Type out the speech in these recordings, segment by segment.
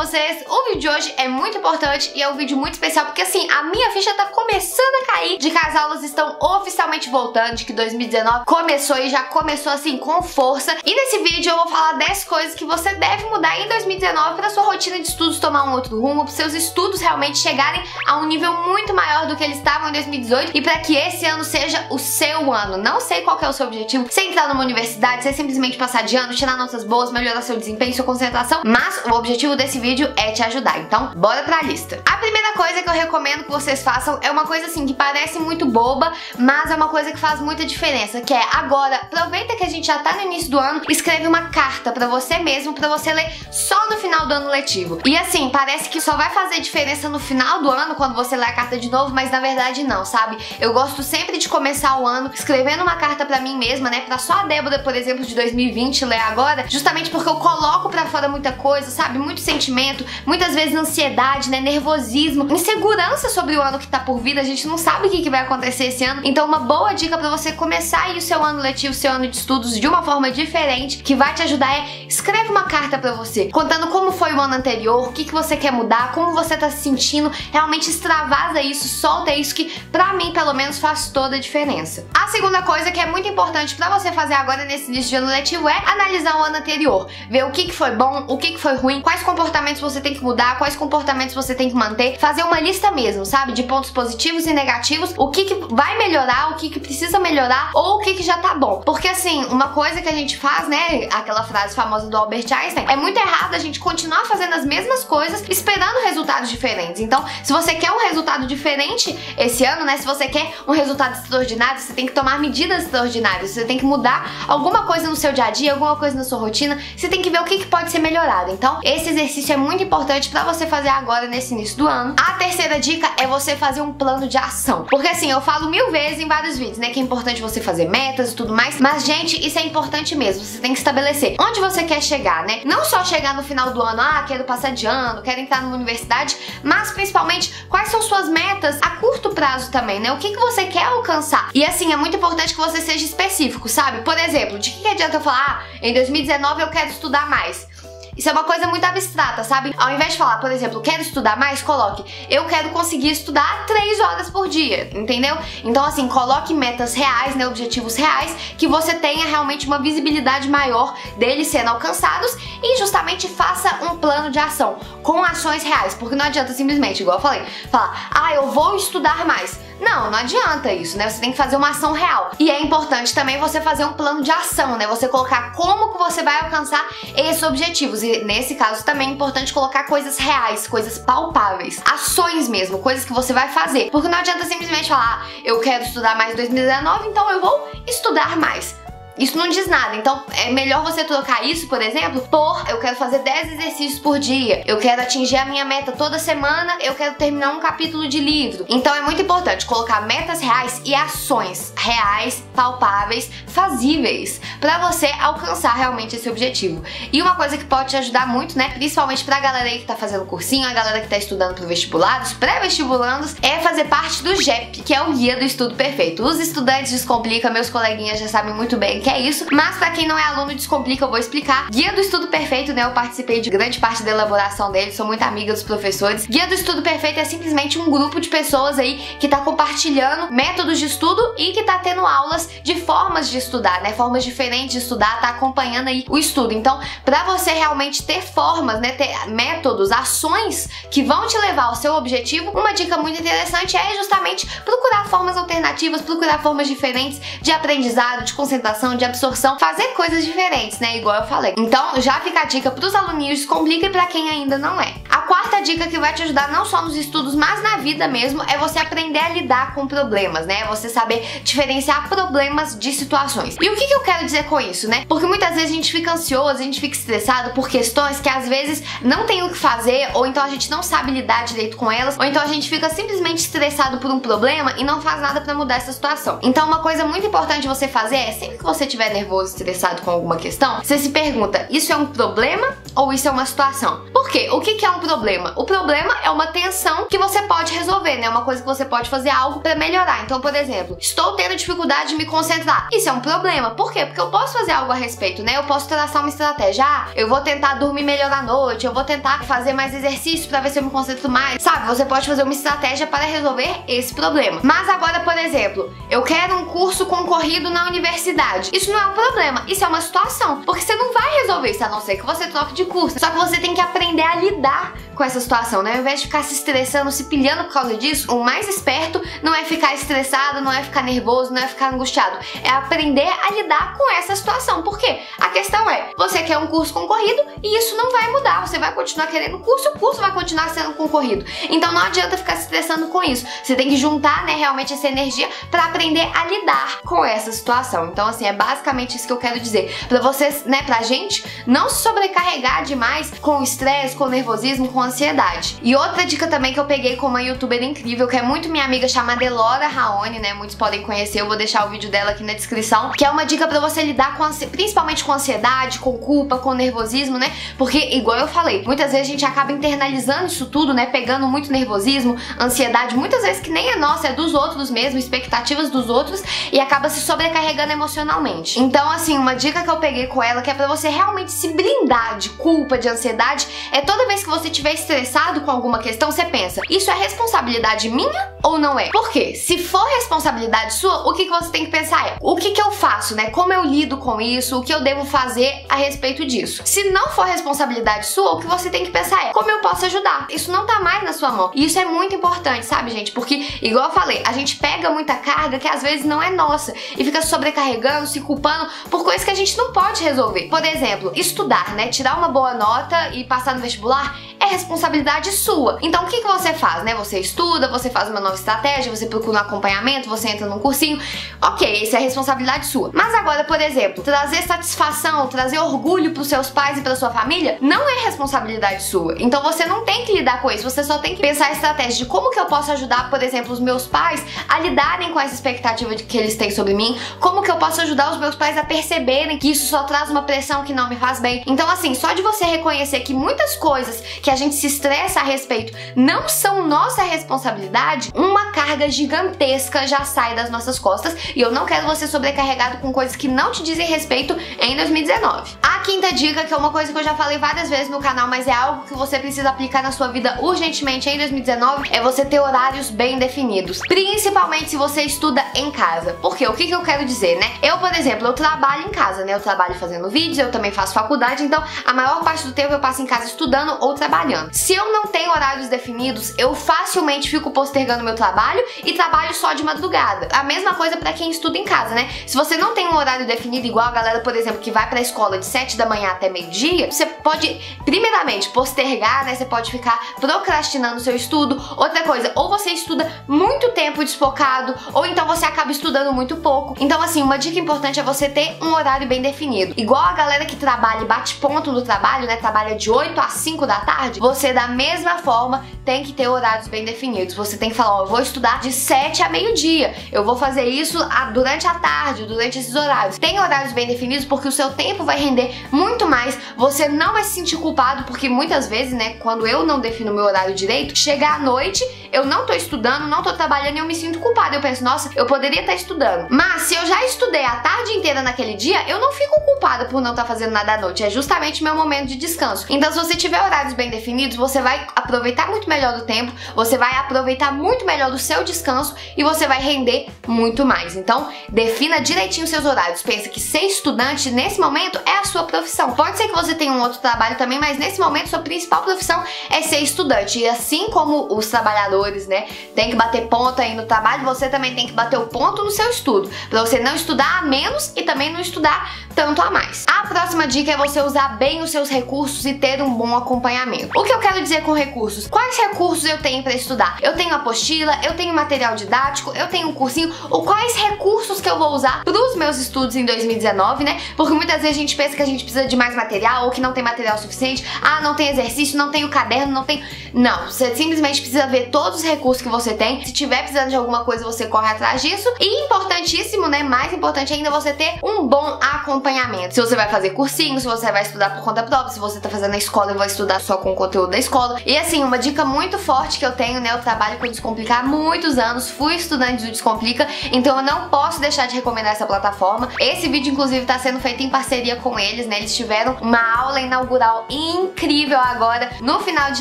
vocês, o vídeo de hoje é muito importante e é um vídeo muito especial porque assim, a minha ficha tá começando a cair de que as aulas estão oficialmente voltando, de que 2019 começou e já começou assim com força. E nesse vídeo eu vou falar 10 coisas que você deve mudar em 2019 para sua rotina de estudos tomar um outro rumo, para seus estudos realmente chegarem a um nível muito maior do que eles estavam em 2018 e para que esse ano seja o seu ano. Não sei qual que é o seu objetivo, se entrar numa universidade, se simplesmente passar de ano, tirar notas boas, melhorar seu desempenho, sua concentração, mas o objetivo desse vídeo é te ajudar. Então, bora pra lista. A primeira coisa que eu recomendo que vocês façam é uma coisa assim que parece muito boba, mas é uma coisa que faz muita diferença, que é agora, aproveita que a gente já tá no início do ano, escreve uma carta pra você mesmo, pra você ler só no final do ano letivo. E assim, parece que só vai fazer diferença no final do ano quando você lê a carta de novo, mas na verdade não, sabe? Eu gosto sempre de começar o ano escrevendo uma carta pra mim mesma, né? Pra só a Débora, por exemplo, de 2020 ler agora, justamente porque eu coloco pra fora muita coisa, sabe? Muito sentimento, muitas vezes ansiedade, né? Nervosismo, insegurança sobre o ano que tá por vir, a gente não sabe o que vai acontecer esse ano. Então uma boa dica pra você começar aí o seu ano letivo, o seu ano de estudos de uma forma diferente, que vai te ajudar é escreve uma carta pra você, contando como foi o ano anterior, o que você quer mudar, como você tá se sentindo, realmente extravasa isso, solta isso, que pra mim pelo menos faz toda a diferença. A segunda coisa que é muito importante pra você fazer agora nesse início de ano letivo é analisar o ano anterior, ver o que foi bom, o que foi ruim, quais comportamentos você tem que mudar, quais comportamentos você tem que manter, fazer uma lista mesmo, sabe, de pontos positivos e negativos, o que vai melhorar, o que precisa melhorar ou o que já tá bom. Porque assim, uma coisa que a gente faz, né, aquela frase famosa do Albert Einstein, é muito errado a gente continuar fazendo as mesmas coisas esperando resultados diferentes. Então, se você quer um resultado diferente esse ano, né, se você quer um resultado extraordinário, você tem que tomar medidas extraordinárias, você tem que mudar alguma coisa no seu dia a dia, alguma coisa na sua rotina, você tem que ver o que pode ser melhorado. Então, esse exercício é muito importante pra você fazer agora nesse início do ano. A terceira dica é você fazer um plano de ação. Porque assim, eu falo 1000 vezes em vários vídeos, né, que é importante você fazer metas e tudo mais, mas gente, isso é importante mesmo, você tem que estabelecer onde você quer chegar, né? Não só chegar no final do ano, quero passar de ano, quero entrar numa universidade, mas principalmente quais são suas metas a curto prazo também, né? O que você quer alcançar? E assim, é muito importante que você seja específico, sabe? Por exemplo, de que adianta eu falar, em 2019 eu quero estudar mais? Isso é uma coisa muito abstrata, sabe? Ao invés de falar, por exemplo, quero estudar mais, coloque, eu quero conseguir estudar 3 horas por dia, entendeu? Então assim, coloque metas reais, né, objetivos reais, que você tenha realmente uma visibilidade maior deles sendo alcançados e justamente faça um plano de ação com ações reais, porque não adianta simplesmente, igual eu falei, falar, eu vou estudar mais. Não adianta isso, né? Você tem que fazer uma ação real. E é importante também você fazer um plano de ação, né? Você colocar como que você vai alcançar esses objetivos. E nesse caso também é importante colocar coisas reais, coisas palpáveis, ações mesmo, coisas que você vai fazer. Porque não adianta simplesmente falar, eu quero estudar mais em 2019, então eu vou estudar mais. Isso não diz nada, então é melhor você trocar isso, por exemplo, por eu quero fazer 10 exercícios por dia, eu quero atingir a minha meta toda semana, eu quero terminar um capítulo de livro. Então é muito importante colocar metas reais e ações reais, palpáveis, fazíveis, pra você alcançar realmente esse objetivo. E uma coisa que pode te ajudar muito, né, principalmente pra galera aí que tá fazendo cursinho, a galera que tá estudando pro vestibular, os pré-vestibulandos, é fazer parte do GEP, que é o Guia do Estudo Perfeito. Os estudantes Descomplica, meus coleguinhas já sabem muito bem que é isso, mas pra quem não é aluno Descomplica, eu vou explicar. Guia do Estudo Perfeito, né, eu participei de grande parte da elaboração dele, sou muito amiga dos professores. Guia do Estudo Perfeito é simplesmente um grupo de pessoas aí que tá compartilhando métodos de estudo e que tá tendo aulas de formas de estudar, né, formas diferentes de estudar, tá acompanhando aí o estudo. Então, pra você realmente ter formas, né, ter métodos, ações que vão te levar ao seu objetivo, uma dica muito interessante é justamente procurar formas alternativas, procurar formas diferentes de aprendizado, de concentração, de absorção, fazer coisas diferentes, né, igual eu falei. Então já fica a dica pros aluninhos Descomplica e pra quem ainda não é. A quarta dica que vai te ajudar não só nos estudos, mas na vida mesmo, é você aprender a lidar com problemas, né, você saber diferenciar problemas de situações. E o que eu quero dizer com isso, né, porque muitas vezes a gente fica ansioso, a gente fica estressado por questões que às vezes não tem o que fazer, ou então a gente não sabe lidar direito com elas, ou então a gente fica simplesmente estressado por um problema e não faz nada pra mudar essa situação. Então uma coisa muito importante você fazer é, sempre que você você estiver nervoso, estressado com alguma questão, você se pergunta, isso é um problema ou isso é uma situação? Por quê? O que é um problema? O problema é uma tensão que você pode resolver, né? Uma coisa que você pode fazer algo pra melhorar. Então, por exemplo, estou tendo dificuldade de me concentrar. Isso é um problema. Por quê? Porque eu posso fazer algo a respeito, né? Eu posso traçar uma estratégia. Ah, eu vou tentar dormir melhor à noite, eu vou tentar fazer mais exercício pra ver se eu me concentro mais. Sabe? Você pode fazer uma estratégia para resolver esse problema. Mas agora, por exemplo, eu quero um curso concorrido na universidade. Isso não é um problema, isso é uma situação. Porque você não vai resolver isso, a não ser que você troque de curso. Só que você tem que aprender a lidar com essa situação, né? Ao invés de ficar se estressando, se pilhando por causa disso, o mais esperto não é ficar estressado, não é ficar nervoso, não é ficar angustiado. É aprender a lidar com essa situação. Por quê? A questão é, você quer um curso concorrido e isso não vai mudar. Você vai continuar querendo o curso vai continuar sendo concorrido. Então não adianta ficar se estressando com isso. Você tem que juntar, né, realmente essa energia pra aprender a lidar com essa situação. Então, assim, é basicamente isso que eu quero dizer. Pra vocês, né, pra gente não se sobrecarregar demais com estresse, com nervosismo, com ansiedade. E outra dica também que eu peguei com uma youtuber incrível, que é muito minha amiga, chamada Elora Raoni, né? Muitos podem conhecer, eu vou deixar o vídeo dela aqui na descrição, que é uma dica pra você lidar com principalmente com ansiedade, com culpa, com nervosismo, né? Porque, igual eu falei, muitas vezes a gente acaba internalizando isso tudo, né? Pegando muito nervosismo, ansiedade, muitas vezes que nem é nossa, é dos outros mesmo, expectativas dos outros, e acaba se sobrecarregando emocionalmente. Então, assim, uma dica que eu peguei com ela, que é pra você realmente se blindar de culpa, de ansiedade, é toda vez que você estiver estressado com alguma questão, você pensa, isso é responsabilidade minha ou não é? Por quê? Se for responsabilidade sua, o que você tem que pensar é, o que eu faço, né? Como eu lido com isso, o que eu devo fazer a respeito disso. Se não for responsabilidade sua, o que você tem que pensar é, como eu posso ajudar? Isso não tá mais na sua mão. E isso é muito importante, sabe, gente? Porque, igual eu falei, a gente pega muita carga que às vezes não é nossa e fica sobrecarregando, se culpando por coisas que a gente não pode resolver. Por exemplo, estudar, né? Tirar uma boa nota e passar no vestibular é responsabilidade sua. Então o que você faz, né? Você estuda, você faz uma nova estratégia, você procura um acompanhamento, você entra num cursinho. Ok, isso é responsabilidade sua. Mas agora, por exemplo, trazer satisfação, trazer orgulho pros seus pais e pra sua família não é responsabilidade sua. Então você não tem que lidar com isso, você só tem que pensar a estratégia de como que eu posso ajudar, por exemplo, os meus pais a lidarem com essa expectativa que eles têm sobre mim, como que eu posso ajudar os meus pais a perceberem que isso só traz uma pressão que não me faz bem. Então, assim, só de você reconhecer que muitas coisas que a gente se estressa a respeito não são nossa responsabilidade, uma carga gigantesca já sai das nossas costas, e eu não quero você sobrecarregado com coisas que não te dizem respeito em 2019. A quinta dica, que é uma coisa que eu já falei várias vezes no canal, mas é algo que você precisa aplicar na sua vida urgentemente em 2019, é você ter horários bem definidos, principalmente se você estuda em casa. Porque o que eu quero dizer, né? Eu, por exemplo, eu trabalho em casa, né? Eu trabalho fazendo vídeos, eu também faço faculdade, então a maior parte do tempo eu passo em casa estudando ou trabalhando. Se eu não tenho horários definidos, eu facilmente fico postergando meu trabalho e trabalho só de madrugada. A mesma coisa pra quem estuda em casa, né? Se você não tem um horário definido, igual a galera, por exemplo, que vai pra escola de 7 da manhã até meio-dia, você pode, primeiramente, postergar, né? Você pode ficar procrastinando o seu estudo. Outra coisa, ou você estuda muito tempo desfocado, ou então você acaba estudando muito pouco. Então, assim, uma dica importante é você ter um horário bem definido. Igual a galera que trabalha e bate ponto no trabalho, né? Trabalha de 8 às 5 da tarde, você, da mesma forma, tem que ter horários bem definidos. Você tem que falar, ó, eu vou estudar de 7 a meio-dia. Eu vou fazer isso durante a tarde, durante esses horários. Tem horários bem definidos porque o seu tempo vai render muito mais. Você não vai se sentir culpado, porque muitas vezes, né, quando eu não defino meu horário direito, chega à noite, eu não tô estudando, não tô trabalhando e eu me sinto culpada. Eu penso, nossa, eu poderia estar estudando. Mas se eu já estudei a tarde inteira naquele dia, eu não fico culpada por não estar fazendo nada à noite. É justamente meu momento de descanso. Então, se você tiver horários bem definidos, você vai aproveitar muito melhor do tempo, você vai aproveitar muito melhor do seu descanso e você vai render muito mais. Então, defina direitinho seus horários. Pensa que ser estudante, nesse momento, é a sua profissão. Pode ser que você tenha um outro trabalho também, mas nesse momento, sua principal profissão é ser estudante. E assim como os trabalhadores, né, tem que bater ponto aí no trabalho, você também tem que bater o ponto no seu estudo, pra você não estudar a menos e também não estudar tanto a mais. A próxima dica é você usar bem os seus recursos e ter um bom acompanhamento. O que eu quero dizer com recursos? Quais recursos eu tenho para estudar? Eu tenho apostila, eu tenho material didático, eu tenho um cursinho, ou quais recursos que eu vou usar para os meus estudos em 2019, né? Porque muitas vezes a gente pensa que a gente precisa de mais material ou que não tem material suficiente. Ah, não tem exercício, não tem o caderno, não tem... Não, você simplesmente precisa ver todos todos os recursos que você tem. Se tiver precisando de alguma coisa, você corre atrás disso. E importantíssimo, né, mais importante ainda, você ter um bom acompanhamento. Se você vai fazer cursinho, se você vai estudar por conta própria, se você tá fazendo na escola e vai estudar só com o conteúdo da escola. E assim, uma dica muito forte que eu tenho, né, eu trabalho com o Descomplica há muitos anos, fui estudante do Descomplica, então eu não posso deixar de recomendar essa plataforma. Esse vídeo, inclusive, tá sendo feito em parceria com eles, né, eles tiveram uma aula inaugural incrível agora, no final de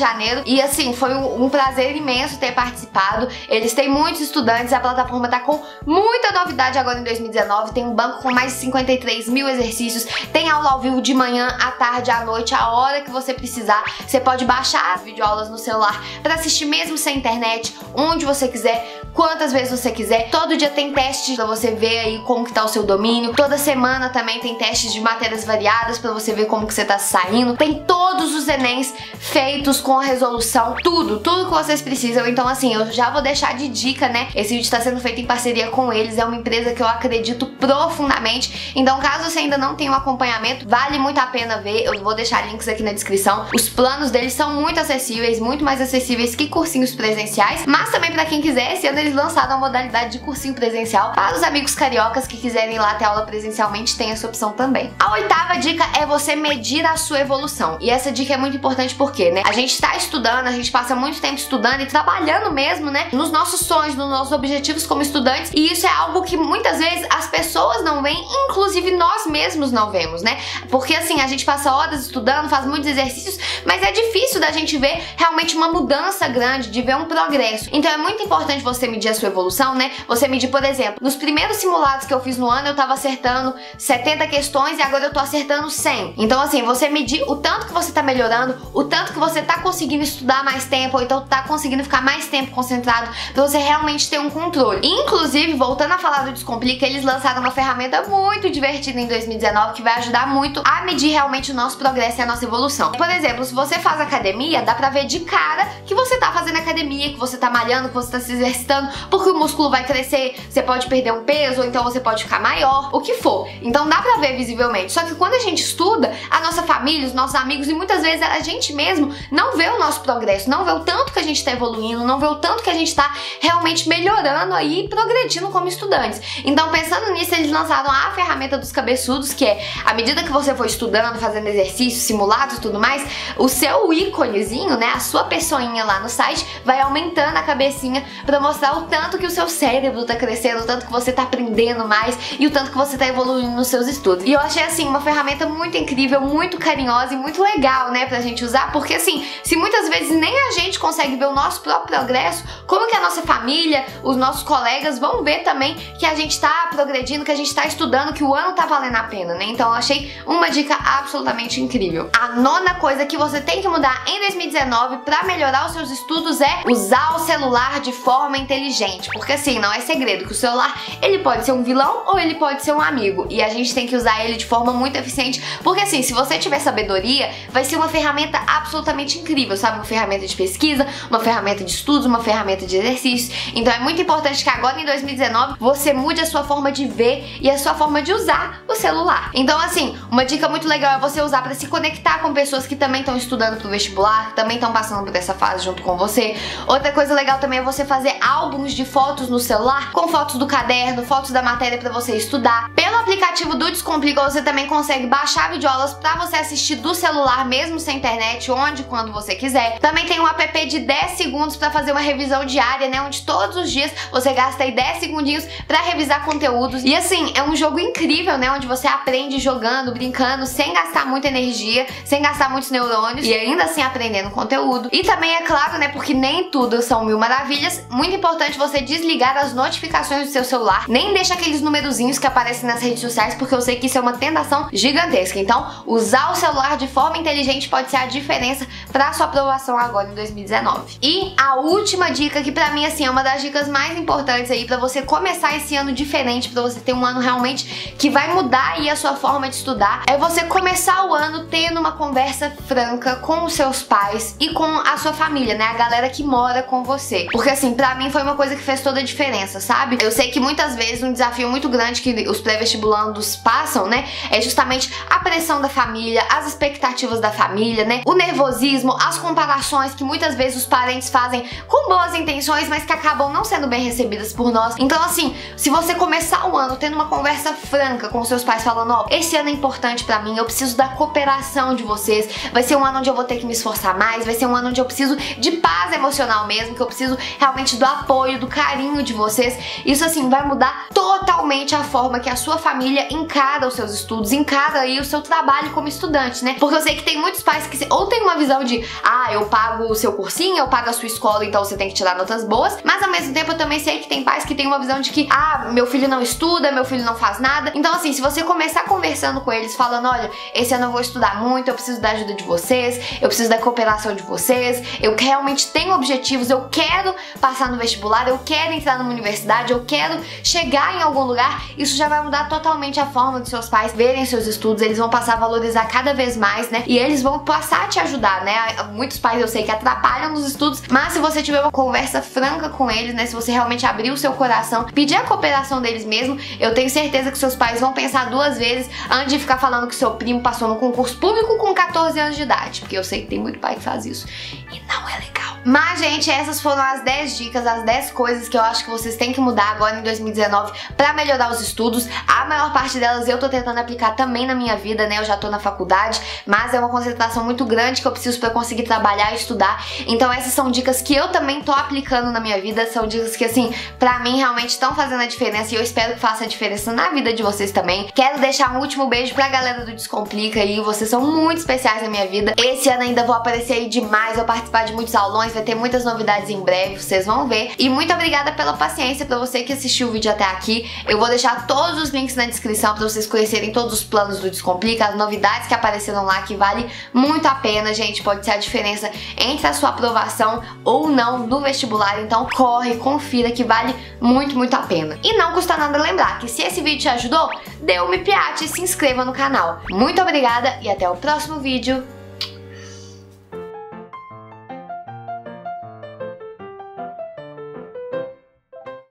janeiro, e assim, foi um prazer imenso ter participado. Eles têm muitos estudantes, a plataforma tá com muita novidade agora em 2019, tem um banco com mais de 53 mil exercícios, tem aula ao vivo de manhã, à tarde, à noite, a hora que você precisar. Você pode baixar as videoaulas no celular para assistir mesmo sem internet, onde você quiser, quantas vezes você quiser. Todo dia tem testes para você ver aí como que tá o seu domínio. Toda semana também tem testes de matérias variadas para você ver como que você tá saindo. Tem todos os Enems feitos com a resolução, tudo que vocês precisam. Então assim, eu já vou deixar de dica, né? Esse vídeo está sendo feito em parceria com eles, é uma empresa que eu acredito profundamente. Então caso você ainda não tenha um acompanhamento, vale muito a pena ver. Eu vou deixar links aqui na descrição. Os planos deles são muito acessíveis, muito mais acessíveis que cursinhos presenciais. Mas também para quem quiser, esse ano eles lançaram a modalidade de cursinho presencial. Para os amigos cariocas que quiserem ir lá ter aula presencialmente, tem essa opção também. A oitava dica é você medir a sua evolução. E essa dica é muito importante porque, né, a gente está estudando, a gente passa muito tempo estudando e trabalhando mesmo, né, nos nossos sonhos, nos nossos objetivos como estudantes. E isso é algo que muitas vezes as pessoas não veem, inclusive nós mesmos não vemos, né? Porque assim, a gente passa horas estudando, faz muitos exercícios, mas é difícil da gente ver realmente uma mudança grande, de ver um progresso. Então é muito importante você medir a sua evolução, né? Você medir, por exemplo, nos primeiros simulados que eu fiz no ano, eu tava acertando 70 questões e agora eu tô acertando 100. Então assim, você medir o tanto que você tá melhorando, o tanto que você tá conseguindo estudar mais tempo, ou então tá conseguindo ficar mais tempo concentrado, pra você realmente ter um controle. Inclusive, voltando a falar do Descomplica, eles lançaram uma ferramenta muito divertida em 2019 que vai ajudar muito a medir realmente o nosso progresso e a nossa evolução. Por exemplo, se você faz academia, dá pra ver de cara que você tá fazendo academia, que você tá malhando, que você tá se exercitando, porque o músculo vai crescer, você pode perder um peso, ou então você pode ficar maior, o que for. Então dá pra ver visivelmente. Só que quando a gente estuda, a nossa família, os nossos amigos e muitas vezes a gente mesmo não vê o nosso progresso, não vê o tanto que a gente tá evoluindo, não vê o tanto que a gente tá realmente melhorando aí, progredindo como estudantes. Então pensando nisso, eles lançaram a ferramenta dos cabeçudos, que é, à medida que você for estudando, fazendo exercícios, simulados e tudo mais, o seu íconezinho, né, a sua pessoinha lá no site vai aumentando a cabecinha pra mostrar o tanto que o seu cérebro tá crescendo, o tanto que você tá aprendendo mais e o tanto que você tá evoluindo nos seus estudos. E eu achei assim uma ferramenta muito incrível, muito carinhosa e muito legal, né, pra gente usar, porque assim, se muitas vezes nem a gente consegue ver o nosso próprio progresso, como que a nossa família, os nossos colegas vão ver também que a gente tá progredindo, que a gente tá estudando, que o ano tá valendo a pena, né? Então eu achei uma dica absolutamente incrível. A nona coisa que você tem que mudar em 2019 pra melhorar os seus estudos é usar o celular de forma inteligente, porque assim, não é segredo que o celular, ele pode ser um vilão ou ele pode ser um amigo, e a gente tem que usar ele de forma muito eficiente, porque assim, se você tiver sabedoria, vai ser uma ferramenta absolutamente incrível, sabe? Uma ferramenta de pesquisa, uma ferramenta de estudos, uma ferramenta de exercícios. Então é muito importante que agora em 2019 você mude a sua forma de ver e a sua forma de usar o celular. Então assim, uma dica muito legal é você usar para se conectar com pessoas que também estão estudando pro vestibular, que também estão passando por essa fase junto com você. Outra coisa legal também é você fazer álbuns de fotos no celular, com fotos do caderno, fotos da matéria para você estudar. Pelo aplicativo do Descomplica, você também consegue baixar videoaulas para você assistir do celular, mesmo sem internet, onde e quando você quiser. Também tem um app de 10 segundos para fazer uma revisão diária, né, onde todos os dias você gasta aí 10 segundinhos para revisar conteúdos. E assim, é um jogo incrível, né, onde você aprende jogando, brincando, sem gastar muita energia, sem gastar muitos neurônios e ainda assim aprendendo conteúdo. E também é claro, né, porque nem tudo são mil maravilhas, muito importante você desligar as notificações do seu celular, nem deixa aqueles numerozinhos que aparecem nas redes sociais, porque eu sei que isso é uma tentação gigantesca. Então, usar o celular de forma inteligente pode ser a diferença para sua aprovação agora em 2019. E a última dica, que pra mim assim é uma das dicas mais importantes aí pra você começar esse ano diferente, pra você ter um ano realmente que vai mudar aí a sua forma de estudar, é você começar o ano tendo uma conversa franca com os seus pais e com a sua família, né, a galera que mora com você. Porque assim, pra mim foi uma coisa que fez toda a diferença, sabe? Eu sei que muitas vezes um desafio muito grande que os pré-vestibulandos passam, né, é justamente a pressão da família, as expectativas da família, né, o nervosismo, as comparações que muitas vezes os parentes fazem com boas intenções, mas que acabam não sendo bem recebidas por nós. Então, assim, se você começar o ano tendo uma conversa franca com seus pais, falando, ó, esse ano é importante pra mim, eu preciso da cooperação de vocês, vai ser um ano onde eu vou ter que me esforçar mais, vai ser um ano onde eu preciso de paz emocional mesmo, que eu preciso realmente do apoio, do carinho de vocês. Isso, assim, vai mudar totalmente a forma que a sua família encara os seus estudos, encara aí o seu trabalho como estudante, né? Porque eu sei que tem muitos pais que ou tem uma visão de, ah, eu pago o seu cursinho, eu pago a sua escola, então você tem que tirar notas boas, mas ao mesmo tempo eu também sei que tem pais que tem uma visão de que, ah, meu filho não estuda, meu filho não faz nada. Então, assim, se você começar conversando com eles, falando, olha, esse ano eu vou estudar muito, eu preciso da ajuda de vocês, eu preciso da cooperação de vocês, eu realmente tenho objetivos, eu quero passar no vestibular, eu quero entrar numa universidade, eu quero chegar em algum lugar, isso já vai mudar totalmente a forma dos seus pais verem seus estudos, eles vão passar a valorizar cada vez mais, né? E eles vão passar a te ajudar, né? Muitos pais eu sei que atrapalham nos estudos, mas se você tiver uma conversa franca com eles, né? Se você realmente abrir o seu coração, pedir a cooperação deles mesmo, eu tenho certeza que seus pais vão pensar duas vezes antes de ficar falando que seu primo passou no concurso público com 14 anos de idade, porque eu sei que tem muito pai que faz isso e não é legal. Mas, gente, essas foram as 10 dicas, as 10 coisas que eu acho que vocês têm que mudar agora em 2019 pra melhorar os estudos. A maior parte delas eu tô tentando aplicar também na minha vida, né? Eu já tô na faculdade, mas é uma concentração muito grande que eu preciso pra conseguir trabalhar e estudar. Então essas são dicas que eu também tô aplicando na minha vida, são dicas que, assim, pra mim realmente estão fazendo a diferença e eu espero que faça a diferença na vida de vocês também. Quero deixar um último beijo pra galera do Descomplica aí, vocês são muito especiais na minha vida. Esse ano ainda vou aparecer aí demais, vou participar de muitos aulões, vai ter muitas novidades em breve, vocês vão ver. E muito obrigada pela paciência, pra você que assistiu o vídeo até aqui. Eu vou deixar todos os links na descrição pra vocês conhecerem todos os planos do Descomplica, as novidades que apareceram lá, que vale muito a pena, gente. Pode ser a diferença entre a sua aprovação ou não no vestibular, então corre, confira que vale muito, muito a pena. E não custa nada lembrar que se esse vídeo te ajudou, dê um me piate e se inscreva no canal. Muito obrigada e até o próximo vídeo.